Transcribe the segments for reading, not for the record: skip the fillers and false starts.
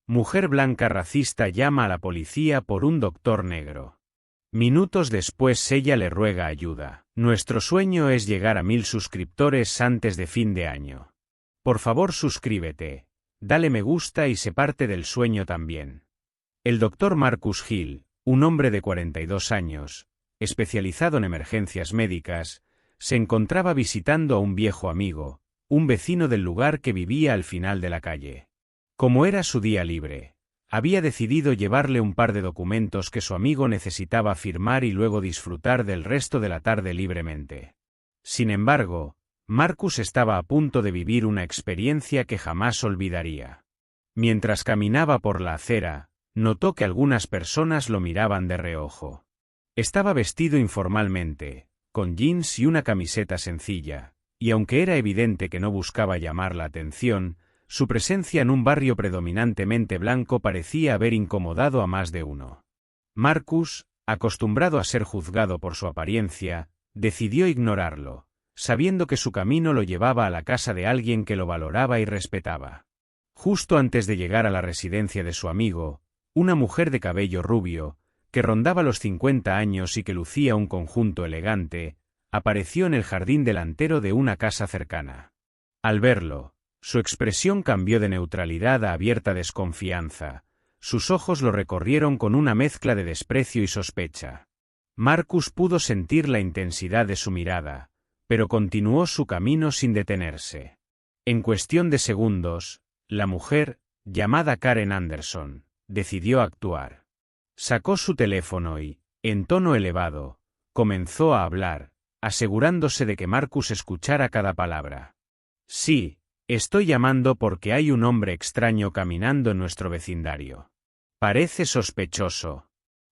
Mujer blanca racista llama a la policía por un doctor negro. Minutos después ella le ruega ayuda. Nuestro sueño es llegar a 1000 suscriptores antes de fin de año. Por favor suscríbete, dale me gusta y sé parte del sueño también. El doctor Marcus Hill, un hombre de 42 años, especializado en emergencias médicas, se encontraba visitando a un viejo amigo, un vecino del lugar que vivía al final de la calle. Como era su día libre, había decidido llevarle un par de documentos que su amigo necesitaba firmar y luego disfrutar del resto de la tarde libremente. Sin embargo, Marcus estaba a punto de vivir una experiencia que jamás olvidaría. Mientras caminaba por la acera, notó que algunas personas lo miraban de reojo. Estaba vestido informalmente, con jeans y una camiseta sencilla, y aunque era evidente que no buscaba llamar la atención, su presencia en un barrio predominantemente blanco parecía haber incomodado a más de uno. Marcus, acostumbrado a ser juzgado por su apariencia, decidió ignorarlo, sabiendo que su camino lo llevaba a la casa de alguien que lo valoraba y respetaba. Justo antes de llegar a la residencia de su amigo, una mujer de cabello rubio, que rondaba los 50 años y que lucía un conjunto elegante, apareció en el jardín delantero de una casa cercana. Al verlo, su expresión cambió de neutralidad a abierta desconfianza, sus ojos lo recorrieron con una mezcla de desprecio y sospecha. Marcus pudo sentir la intensidad de su mirada, pero continuó su camino sin detenerse. En cuestión de segundos, la mujer, llamada Karen Anderson, decidió actuar. Sacó su teléfono y, en tono elevado, comenzó a hablar, asegurándose de que Marcus escuchara cada palabra. Sí, estoy llamando porque hay un hombre extraño caminando en nuestro vecindario. Parece sospechoso.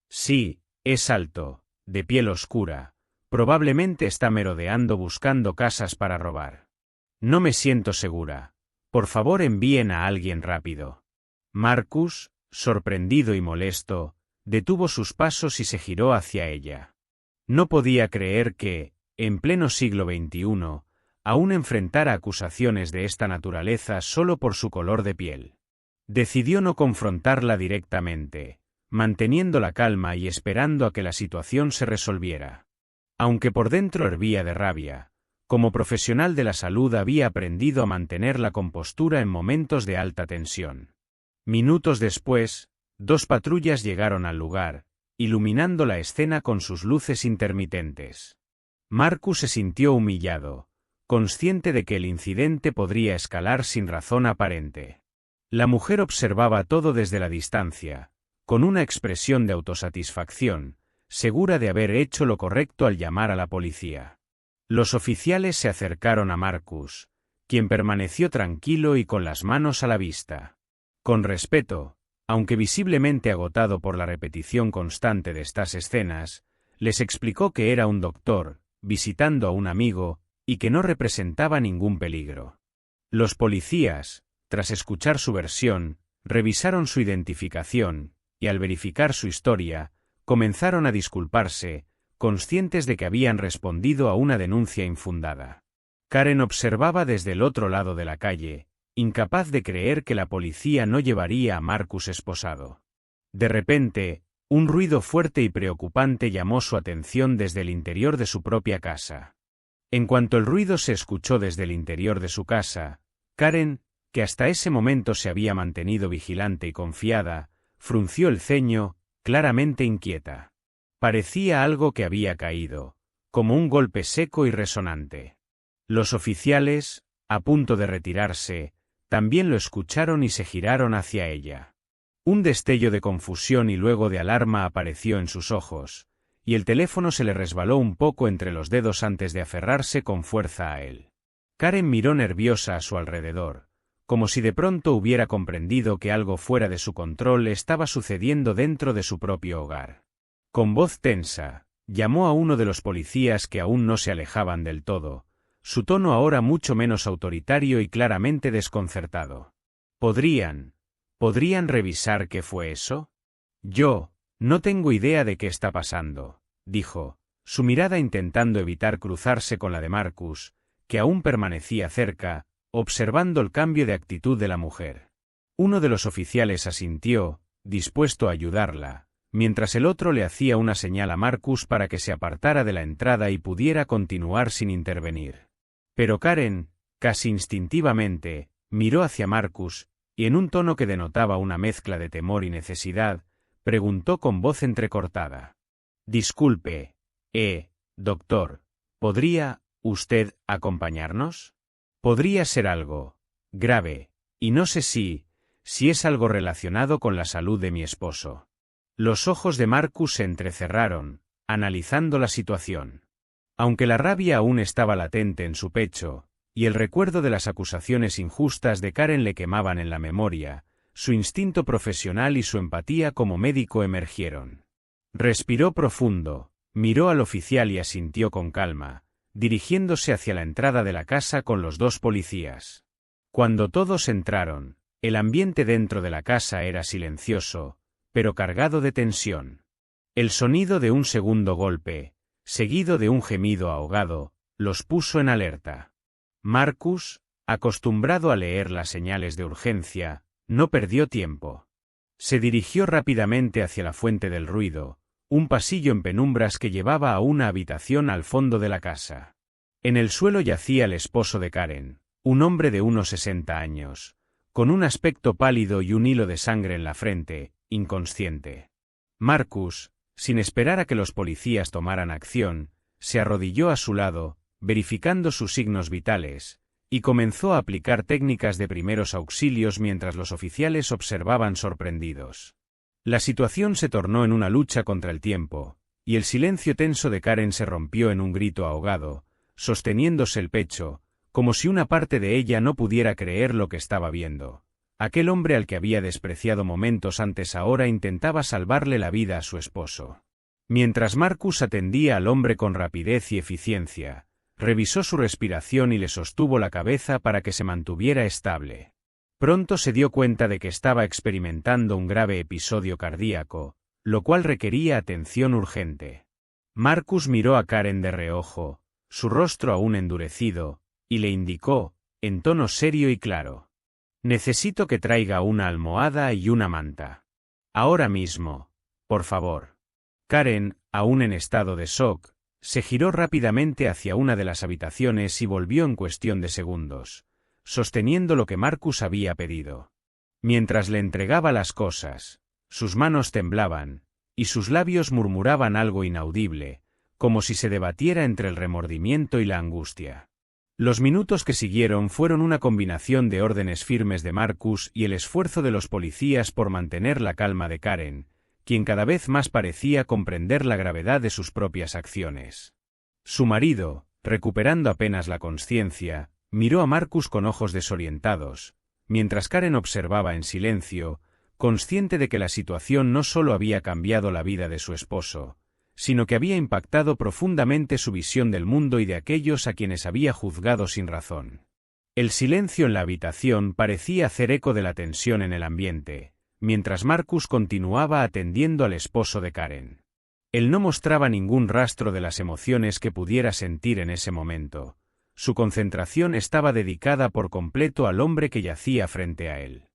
Sí, es alto, de piel oscura, probablemente está merodeando buscando casas para robar. No me siento segura. Por favor envíen a alguien rápido. Marcus, sorprendido y molesto, detuvo sus pasos y se giró hacia ella. No podía creer que, en pleno siglo XXI, aún enfrentara acusaciones de esta naturaleza solo por su color de piel. Decidió no confrontarla directamente, manteniendo la calma y esperando a que la situación se resolviera. Aunque por dentro hervía de rabia, como profesional de la salud había aprendido a mantener la compostura en momentos de alta tensión. Minutos después, 2 patrullas llegaron al lugar, iluminando la escena con sus luces intermitentes. Marcus se sintió humillado, consciente de que el incidente podría escalar sin razón aparente. La mujer observaba todo desde la distancia, con una expresión de autosatisfacción, segura de haber hecho lo correcto al llamar a la policía. Los oficiales se acercaron a Marcus, quien permaneció tranquilo y con las manos a la vista. Con respeto, aunque visiblemente agotado por la repetición constante de estas escenas, les explicó que era un doctor, visitando a un amigo, y que no representaba ningún peligro. Los policías, tras escuchar su versión, revisaron su identificación, y al verificar su historia, comenzaron a disculparse, conscientes de que habían respondido a una denuncia infundada. Karen observaba desde el otro lado de la calle, incapaz de creer que la policía no llevaría a Marcus esposado. De repente, un ruido fuerte y preocupante llamó su atención desde el interior de su propia casa. En cuanto el ruido se escuchó desde el interior de su casa, Karen, que hasta ese momento se había mantenido vigilante y confiada, frunció el ceño, claramente inquieta. Parecía algo que había caído, como un golpe seco y resonante. Los oficiales, a punto de retirarse, también lo escucharon y se giraron hacia ella. Un destello de confusión y luego de alarma apareció en sus ojos, y el teléfono se le resbaló un poco entre los dedos antes de aferrarse con fuerza a él. Karen miró nerviosa a su alrededor, como si de pronto hubiera comprendido que algo fuera de su control estaba sucediendo dentro de su propio hogar. Con voz tensa, llamó a uno de los policías que aún no se alejaban del todo, su tono ahora mucho menos autoritario y claramente desconcertado. ¿Podrían revisar qué fue eso? Yo, no tengo idea de qué está pasando, dijo, su mirada intentando evitar cruzarse con la de Marcus, que aún permanecía cerca, observando el cambio de actitud de la mujer. Uno de los oficiales asintió, dispuesto a ayudarla, mientras el otro le hacía una señal a Marcus para que se apartara de la entrada y pudiera continuar sin intervenir. Pero Karen, casi instintivamente, miró hacia Marcus, y en un tono que denotaba una mezcla de temor y necesidad, preguntó con voz entrecortada. «Disculpe, doctor, ¿podría usted acompañarnos? Podría ser algo grave, y no sé si es algo relacionado con la salud de mi esposo». Los ojos de Marcus se entrecerraron, analizando la situación. Aunque la rabia aún estaba latente en su pecho, y el recuerdo de las acusaciones injustas de Karen le quemaban en la memoria, su instinto profesional y su empatía como médico emergieron. Respiró profundo, miró al oficial y asintió con calma, dirigiéndose hacia la entrada de la casa con los dos policías. Cuando todos entraron, el ambiente dentro de la casa era silencioso, pero cargado de tensión. El sonido de un segundo golpe, seguido de un gemido ahogado, los puso en alerta. Marcus, acostumbrado a leer las señales de urgencia, no perdió tiempo. Se dirigió rápidamente hacia la fuente del ruido, un pasillo en penumbras que llevaba a una habitación al fondo de la casa. En el suelo yacía el esposo de Karen, un hombre de unos 60 años, con un aspecto pálido y un hilo de sangre en la frente, inconsciente. Marcus, sin esperar a que los policías tomaran acción, se arrodilló a su lado, verificando sus signos vitales, y comenzó a aplicar técnicas de primeros auxilios mientras los oficiales observaban sorprendidos. La situación se tornó en una lucha contra el tiempo, y el silencio tenso de Karen se rompió en un grito ahogado, sosteniéndose el pecho, como si una parte de ella no pudiera creer lo que estaba viendo. Aquel hombre al que había despreciado momentos antes ahora intentaba salvarle la vida a su esposo. Mientras Marcus atendía al hombre con rapidez y eficiencia, revisó su respiración y le sostuvo la cabeza para que se mantuviera estable. Pronto se dio cuenta de que estaba experimentando un grave episodio cardíaco, lo cual requería atención urgente. Marcus miró a Karen de reojo, su rostro aún endurecido, y le indicó, en tono serio y claro: «Necesito que traiga una almohada y una manta. Ahora mismo, por favor». Karen, aún en estado de shock, se giró rápidamente hacia una de las habitaciones y volvió en cuestión de segundos, sosteniendo lo que Marcus había pedido. Mientras le entregaba las cosas, sus manos temblaban, y sus labios murmuraban algo inaudible, como si se debatiera entre el remordimiento y la angustia. Los minutos que siguieron fueron una combinación de órdenes firmes de Marcus y el esfuerzo de los policías por mantener la calma de Karen, quien cada vez más parecía comprender la gravedad de sus propias acciones. Su marido, recuperando apenas la consciencia, miró a Marcus con ojos desorientados, mientras Karen observaba en silencio, consciente de que la situación no solo había cambiado la vida de su esposo, sino que había impactado profundamente su visión del mundo y de aquellos a quienes había juzgado sin razón. El silencio en la habitación parecía hacer eco de la tensión en el ambiente, mientras Marcus continuaba atendiendo al esposo de Karen. Él no mostraba ningún rastro de las emociones que pudiera sentir en ese momento. Su concentración estaba dedicada por completo al hombre que yacía frente a él.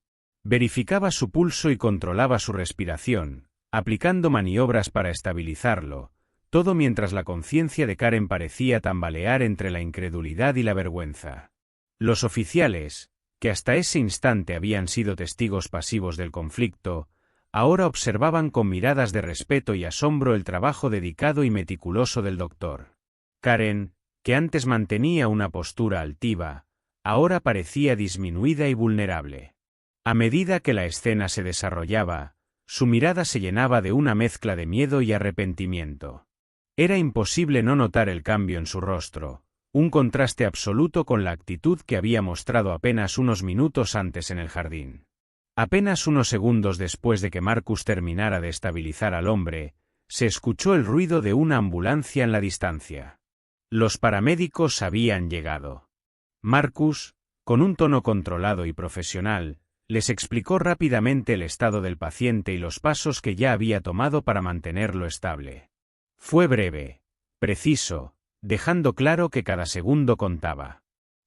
Verificaba su pulso y controlaba su respiración, aplicando maniobras para estabilizarlo, todo mientras la conciencia de Karen parecía tambalear entre la incredulidad y la vergüenza. Los oficiales, que hasta ese instante habían sido testigos pasivos del conflicto, ahora observaban con miradas de respeto y asombro el trabajo dedicado y meticuloso del doctor. Karen, que antes mantenía una postura altiva, ahora parecía disminuida y vulnerable. A medida que la escena se desarrollaba, su mirada se llenaba de una mezcla de miedo y arrepentimiento. Era imposible no notar el cambio en su rostro, un contraste absoluto con la actitud que había mostrado apenas unos minutos antes en el jardín. Apenas unos segundos después de que Marcus terminara de estabilizar al hombre, se escuchó el ruido de una ambulancia en la distancia. Los paramédicos habían llegado. Marcus, con un tono controlado y profesional, les explicó rápidamente el estado del paciente y los pasos que ya había tomado para mantenerlo estable. Fue breve, preciso, dejando claro que cada segundo contaba.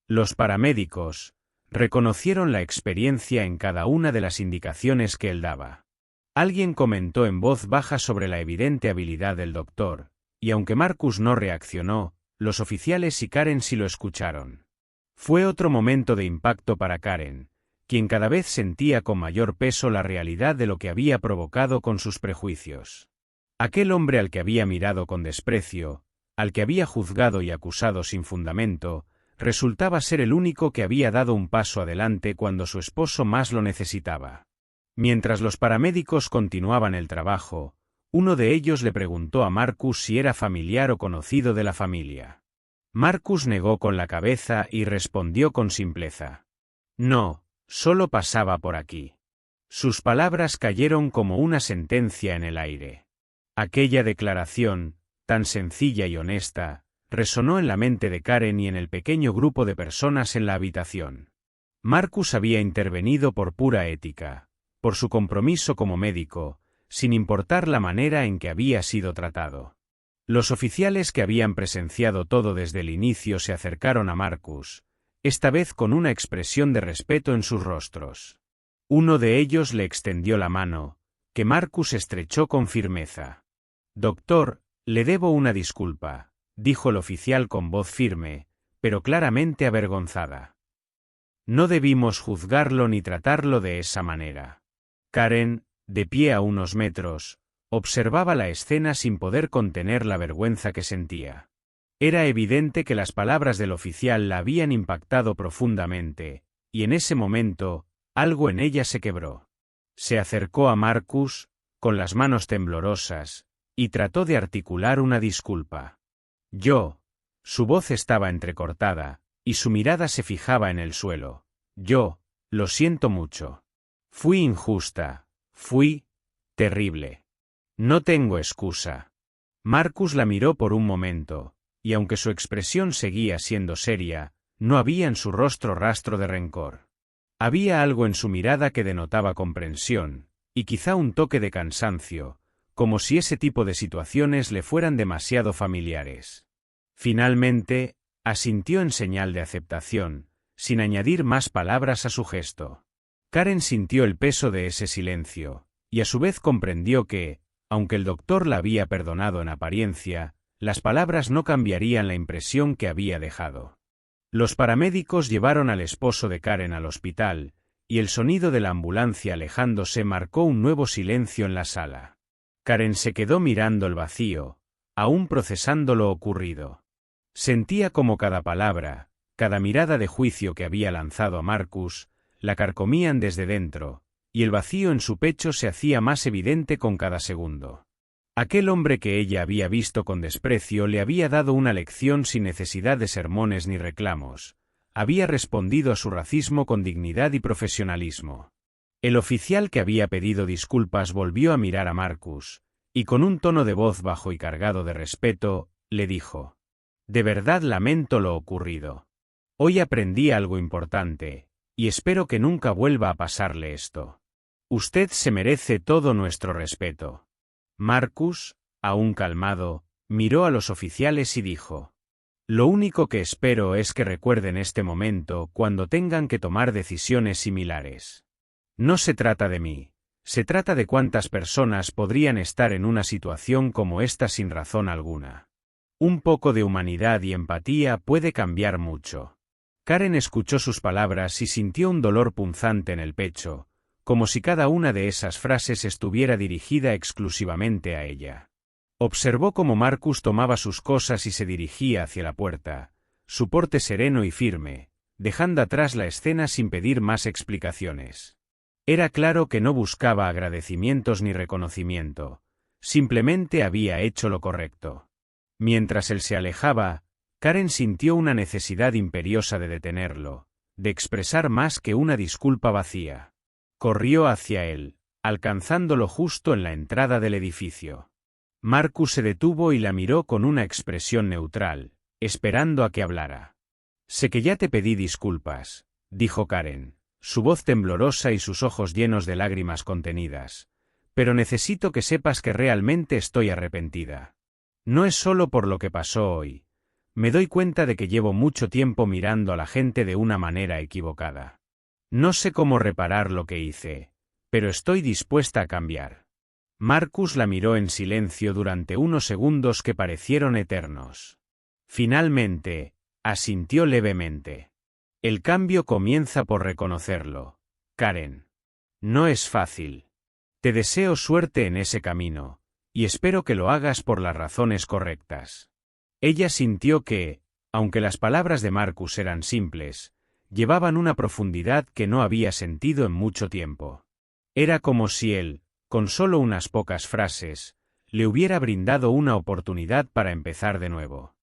Los paramédicos, Reconocieron la experiencia en cada una de las indicaciones que él daba. Alguien comentó en voz baja sobre la evidente habilidad del doctor, y aunque Marcus no reaccionó, los oficiales y Karen sí lo escucharon. Fue otro momento de impacto para Karen, quien cada vez sentía con mayor peso la realidad de lo que había provocado con sus prejuicios. Aquel hombre al que había mirado con desprecio, al que había juzgado y acusado sin fundamento, resultaba ser el único que había dado un paso adelante cuando su esposo más lo necesitaba. Mientras los paramédicos continuaban el trabajo, uno de ellos le preguntó a Marcus si era familiar o conocido de la familia. Marcus negó con la cabeza y respondió con simpleza. No, solo pasaba por aquí. Sus palabras cayeron como una sentencia en el aire. Aquella declaración, tan sencilla y honesta, resonó en la mente de Karen y en el pequeño grupo de personas en la habitación. Marcus había intervenido por pura ética, por su compromiso como médico, sin importar la manera en que había sido tratado. Los oficiales que habían presenciado todo desde el inicio se acercaron a Marcus, esta vez con una expresión de respeto en sus rostros. Uno de ellos le extendió la mano, que Marcus estrechó con firmeza. «Doctor, le debo una disculpa», dijo el oficial con voz firme, pero claramente avergonzada. «No debimos juzgarlo ni tratarlo de esa manera». Karen, de pie a unos metros, observaba la escena sin poder contener la vergüenza que sentía. Era evidente que las palabras del oficial la habían impactado profundamente, y en ese momento, algo en ella se quebró. Se acercó a Marcus, con las manos temblorosas, y trató de articular una disculpa. Su voz estaba entrecortada, y su mirada se fijaba en el suelo. Lo siento mucho. Fui injusta, fui terrible. No tengo excusa. Marcus la miró por un momento, y aunque su expresión seguía siendo seria, no había en su rostro rastro de rencor. Había algo en su mirada que denotaba comprensión, y quizá un toque de cansancio, como si ese tipo de situaciones le fueran demasiado familiares. Finalmente, asintió en señal de aceptación, sin añadir más palabras a su gesto. Karen sintió el peso de ese silencio, y a su vez comprendió que, aunque el doctor la había perdonado en apariencia, las palabras no cambiarían la impresión que había dejado. Los paramédicos llevaron al esposo de Karen al hospital, y el sonido de la ambulancia alejándose marcó un nuevo silencio en la sala. Karen se quedó mirando el vacío, aún procesando lo ocurrido. Sentía como cada palabra, cada mirada de juicio que había lanzado a Marcus, la carcomían desde dentro, y el vacío en su pecho se hacía más evidente con cada segundo. Aquel hombre que ella había visto con desprecio le había dado una lección sin necesidad de sermones ni reclamos. Había respondido a su racismo con dignidad y profesionalismo. El oficial que había pedido disculpas volvió a mirar a Marcus, y con un tono de voz bajo y cargado de respeto, le dijo: «De verdad lamento lo ocurrido. Hoy aprendí algo importante, y espero que nunca vuelva a pasarle esto. Usted se merece todo nuestro respeto». Marcus, aún calmado, miró a los oficiales y dijo: «Lo único que espero es que recuerden este momento cuando tengan que tomar decisiones similares. No se trata de mí, se trata de cuántas personas podrían estar en una situación como esta sin razón alguna. Un poco de humanidad y empatía puede cambiar mucho». Karen escuchó sus palabras y sintió un dolor punzante en el pecho, como si cada una de esas frases estuviera dirigida exclusivamente a ella. Observó cómo Marcus tomaba sus cosas y se dirigía hacia la puerta, su porte sereno y firme, dejando atrás la escena sin pedir más explicaciones. Era claro que no buscaba agradecimientos ni reconocimiento, simplemente había hecho lo correcto. Mientras él se alejaba, Karen sintió una necesidad imperiosa de detenerlo, de expresar más que una disculpa vacía. Corrió hacia él, alcanzándolo justo en la entrada del edificio. Marcus se detuvo y la miró con una expresión neutral, esperando a que hablara. «Sé que ya te pedí disculpas», dijo Karen, su voz temblorosa y sus ojos llenos de lágrimas contenidas, «pero necesito que sepas que realmente estoy arrepentida. No es solo por lo que pasó hoy. Me doy cuenta de que llevo mucho tiempo mirando a la gente de una manera equivocada. No sé cómo reparar lo que hice, pero estoy dispuesta a cambiar. Marcus la miró en silencio durante unos segundos que parecieron eternos. Finalmente, asintió levemente. El cambio comienza por reconocerlo, Karen. No es fácil. Te deseo suerte en ese camino, y espero que lo hagas por las razones correctas. Ella sintió que, aunque las palabras de Marcus eran simples, llevaban una profundidad que no había sentido en mucho tiempo. Era como si él, con solo unas pocas frases, le hubiera brindado una oportunidad para empezar de nuevo.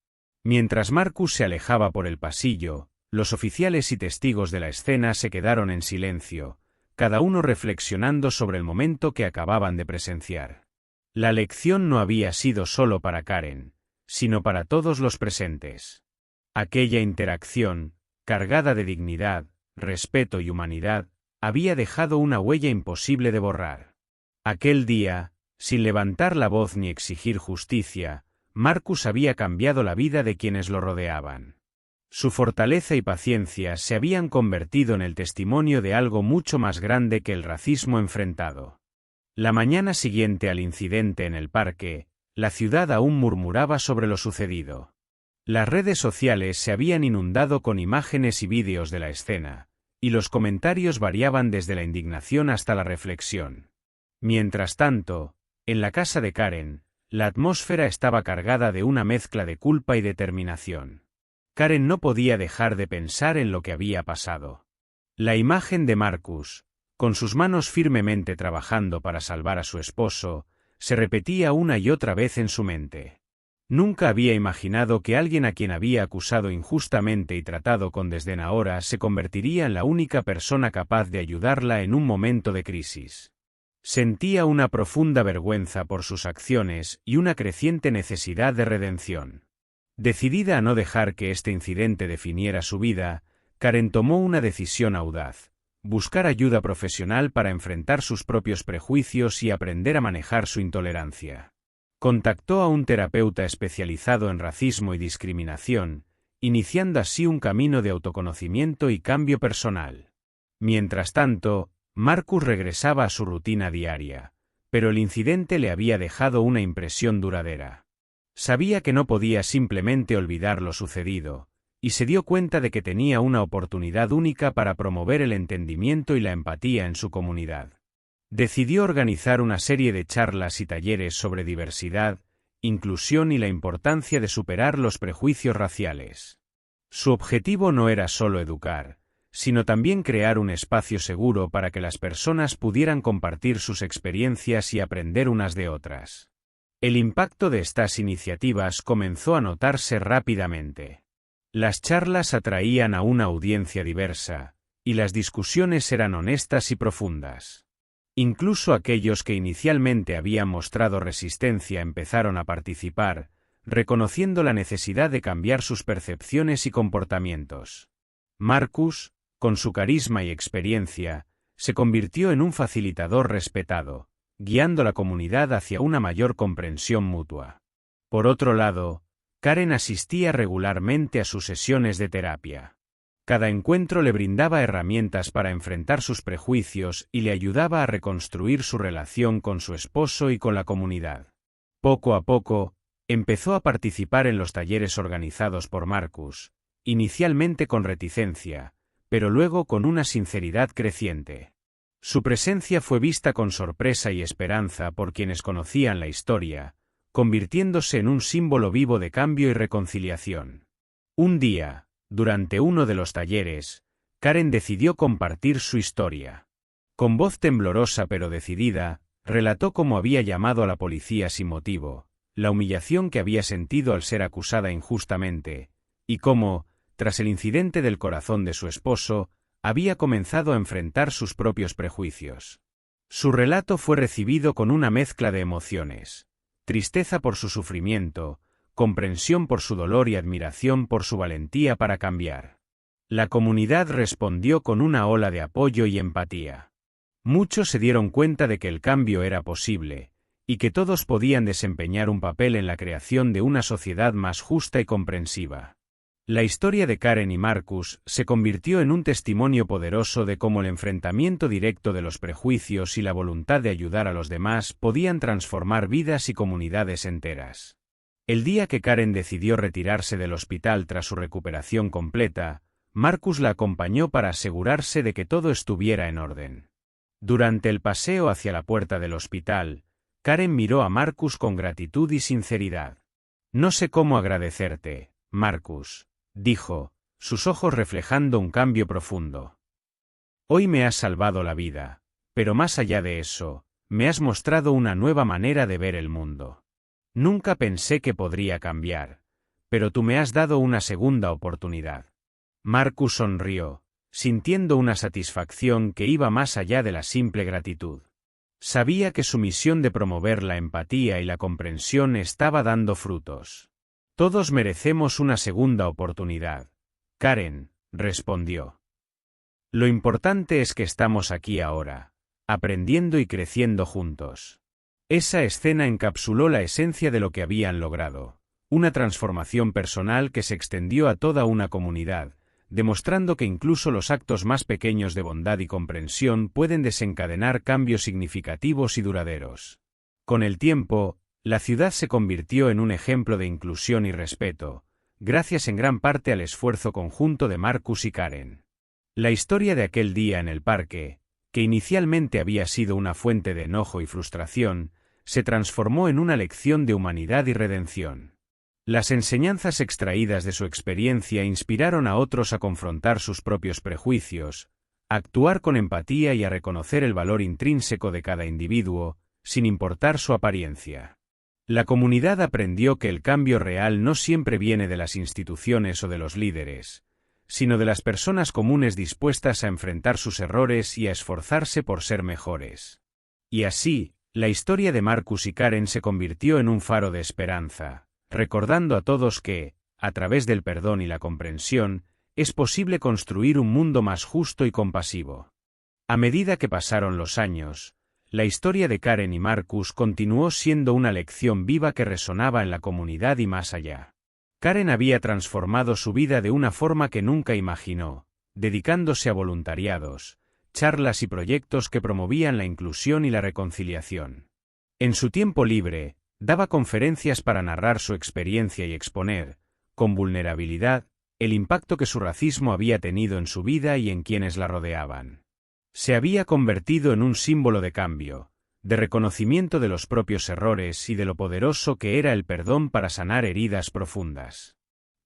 Mientras Marcus se alejaba por el pasillo, los oficiales y testigos de la escena se quedaron en silencio, cada uno reflexionando sobre el momento que acababan de presenciar. La lección no había sido solo para Karen, sino para todos los presentes. Aquella interacción, cargada de dignidad, respeto y humanidad, había dejado una huella imposible de borrar. Aquel día, sin levantar la voz ni exigir justicia, Marcus había cambiado la vida de quienes lo rodeaban. Su fortaleza y paciencia se habían convertido en el testimonio de algo mucho más grande que el racismo enfrentado. La mañana siguiente al incidente en el parque, la ciudad aún murmuraba sobre lo sucedido. Las redes sociales se habían inundado con imágenes y vídeos de la escena, y los comentarios variaban desde la indignación hasta la reflexión. Mientras tanto, en la casa de Karen, la atmósfera estaba cargada de una mezcla de culpa y determinación. Karen no podía dejar de pensar en lo que había pasado. La imagen de Marcus, con sus manos firmemente trabajando para salvar a su esposo, se repetía una y otra vez en su mente. Nunca había imaginado que alguien a quien había acusado injustamente y tratado con desdén ahora se convertiría en la única persona capaz de ayudarla en un momento de crisis. Sentía una profunda vergüenza por sus acciones y una creciente necesidad de redención. Decidida a no dejar que este incidente definiera su vida, Karen tomó una decisión audaz: buscar ayuda profesional para enfrentar sus propios prejuicios y aprender a manejar su intolerancia. Contactó a un terapeuta especializado en racismo y discriminación, iniciando así un camino de autoconocimiento y cambio personal. Mientras tanto, Marcus regresaba a su rutina diaria, pero el incidente le había dejado una impresión duradera. Sabía que no podía simplemente olvidar lo sucedido, y se dio cuenta de que tenía una oportunidad única para promover el entendimiento y la empatía en su comunidad. Decidió organizar una serie de charlas y talleres sobre diversidad, inclusión y la importancia de superar los prejuicios raciales. Su objetivo no era solo educar, sino también crear un espacio seguro para que las personas pudieran compartir sus experiencias y aprender unas de otras. El impacto de estas iniciativas comenzó a notarse rápidamente. Las charlas atraían a una audiencia diversa, y las discusiones eran honestas y profundas. Incluso aquellos que inicialmente habían mostrado resistencia empezaron a participar, reconociendo la necesidad de cambiar sus percepciones y comportamientos. Marcus, con su carisma y experiencia, se convirtió en un facilitador respetado, guiando la comunidad hacia una mayor comprensión mutua. Por otro lado, Karen asistía regularmente a sus sesiones de terapia. Cada encuentro le brindaba herramientas para enfrentar sus prejuicios y le ayudaba a reconstruir su relación con su esposo y con la comunidad. Poco a poco, empezó a participar en los talleres organizados por Marcus, inicialmente con reticencia, pero luego con una sinceridad creciente. Su presencia fue vista con sorpresa y esperanza por quienes conocían la historia, convirtiéndose en un símbolo vivo de cambio y reconciliación. Un día, durante uno de los talleres, Karen decidió compartir su historia. Con voz temblorosa pero decidida, relató cómo había llamado a la policía sin motivo, la humillación que había sentido al ser acusada injustamente, y cómo, tras el incidente del corazón de su esposo, había comenzado a enfrentar sus propios prejuicios. Su relato fue recibido con una mezcla de emociones: tristeza por su sufrimiento, comprensión por su dolor y admiración por su valentía para cambiar. La comunidad respondió con una ola de apoyo y empatía. Muchos se dieron cuenta de que el cambio era posible, y que todos podían desempeñar un papel en la creación de una sociedad más justa y comprensiva. La historia de Karen y Marcus se convirtió en un testimonio poderoso de cómo el enfrentamiento directo de los prejuicios y la voluntad de ayudar a los demás podían transformar vidas y comunidades enteras. El día que Karen decidió retirarse del hospital tras su recuperación completa, Marcus la acompañó para asegurarse de que todo estuviera en orden. Durante el paseo hacia la puerta del hospital, Karen miró a Marcus con gratitud y sinceridad. «No sé cómo agradecerte, Marcus», dijo, sus ojos reflejando un cambio profundo. «Hoy me has salvado la vida, pero más allá de eso, me has mostrado una nueva manera de ver el mundo. Nunca pensé que podría cambiar, pero tú me has dado una segunda oportunidad». Marcus sonrió, sintiendo una satisfacción que iba más allá de la simple gratitud. Sabía que su misión de promover la empatía y la comprensión estaba dando frutos. «Todos merecemos una segunda oportunidad», Karen respondió. «Lo importante es que estamos aquí ahora, aprendiendo y creciendo juntos». Esa escena encapsuló la esencia de lo que habían logrado, una transformación personal que se extendió a toda una comunidad, demostrando que incluso los actos más pequeños de bondad y comprensión pueden desencadenar cambios significativos y duraderos. Con el tiempo, la ciudad se convirtió en un ejemplo de inclusión y respeto, gracias en gran parte al esfuerzo conjunto de Marcus y Karen. La historia de aquel día en el parque, que inicialmente había sido una fuente de enojo y frustración, se transformó en una lección de humanidad y redención. Las enseñanzas extraídas de su experiencia inspiraron a otros a confrontar sus propios prejuicios, a actuar con empatía y a reconocer el valor intrínseco de cada individuo, sin importar su apariencia. La comunidad aprendió que el cambio real no siempre viene de las instituciones o de los líderes, sino de las personas comunes dispuestas a enfrentar sus errores y a esforzarse por ser mejores. Y así, la historia de Marcus y Karen se convirtió en un faro de esperanza, recordando a todos que, a través del perdón y la comprensión, es posible construir un mundo más justo y compasivo. A medida que pasaron los años, la historia de Karen y Marcus continuó siendo una lección viva que resonaba en la comunidad y más allá. Karen había transformado su vida de una forma que nunca imaginó, dedicándose a voluntariados, charlas y proyectos que promovían la inclusión y la reconciliación. En su tiempo libre, daba conferencias para narrar su experiencia y exponer, con vulnerabilidad, el impacto que su racismo había tenido en su vida y en quienes la rodeaban. Se había convertido en un símbolo de cambio, de reconocimiento de los propios errores y de lo poderoso que era el perdón para sanar heridas profundas.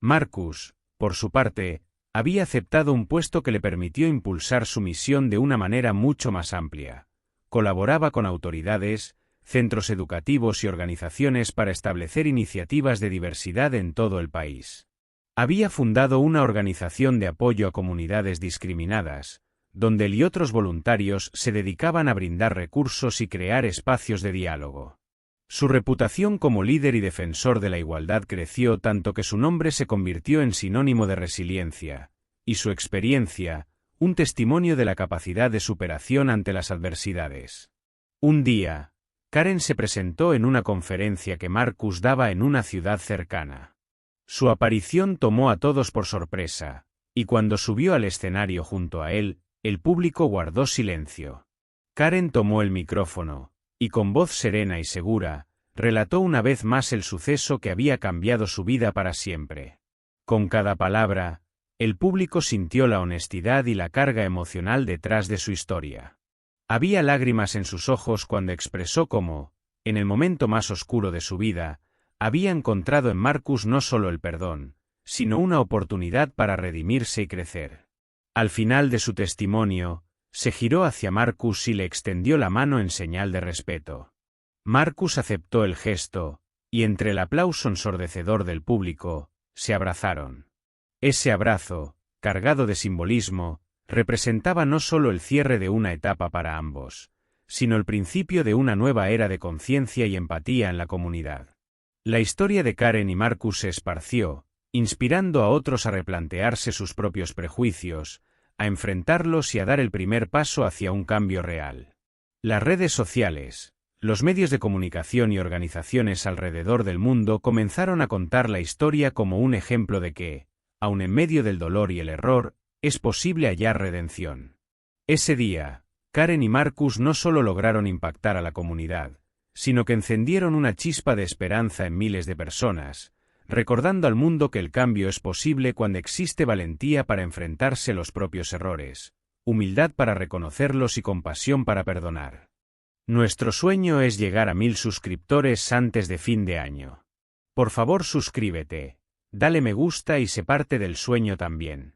Marcus, por su parte, había aceptado un puesto que le permitió impulsar su misión de una manera mucho más amplia. Colaboraba con autoridades, centros educativos y organizaciones para establecer iniciativas de diversidad en todo el país. Había fundado una organización de apoyo a comunidades discriminadas, donde él y otros voluntarios se dedicaban a brindar recursos y crear espacios de diálogo. Su reputación como líder y defensor de la igualdad creció tanto que su nombre se convirtió en sinónimo de resiliencia, y su experiencia, un testimonio de la capacidad de superación ante las adversidades. Un día, Karen se presentó en una conferencia que Marcus daba en una ciudad cercana. Su aparición tomó a todos por sorpresa, y cuando subió al escenario junto a él, el público guardó silencio. Karen tomó el micrófono, y con voz serena y segura, relató una vez más el suceso que había cambiado su vida para siempre. Con cada palabra, el público sintió la honestidad y la carga emocional detrás de su historia. Había lágrimas en sus ojos cuando expresó cómo, en el momento más oscuro de su vida, había encontrado en Marcus no solo el perdón, sino una oportunidad para redimirse y crecer. Al final de su testimonio, se giró hacia Marcus y le extendió la mano en señal de respeto. Marcus aceptó el gesto, y entre el aplauso ensordecedor del público, se abrazaron. Ese abrazo, cargado de simbolismo, representaba no solo el cierre de una etapa para ambos, sino el principio de una nueva era de conciencia y empatía en la comunidad. La historia de Karen y Marcus se esparció, inspirando a otros a replantearse sus propios prejuicios, a enfrentarlos y a dar el primer paso hacia un cambio real. Las redes sociales, Los medios de comunicación y organizaciones alrededor del mundo comenzaron a contar la historia como un ejemplo de que, aun en medio del dolor y el error, es posible hallar redención. Ese día, Karen y Marcus no solo lograron impactar a la comunidad, sino que encendieron una chispa de esperanza en miles de personas, recordando al mundo que el cambio es posible cuando existe valentía para enfrentarse a los propios errores, humildad para reconocerlos y compasión para perdonar. Nuestro sueño es llegar a 1000 suscriptores antes de fin de año. Por favor, suscríbete, dale me gusta y sé parte del sueño también.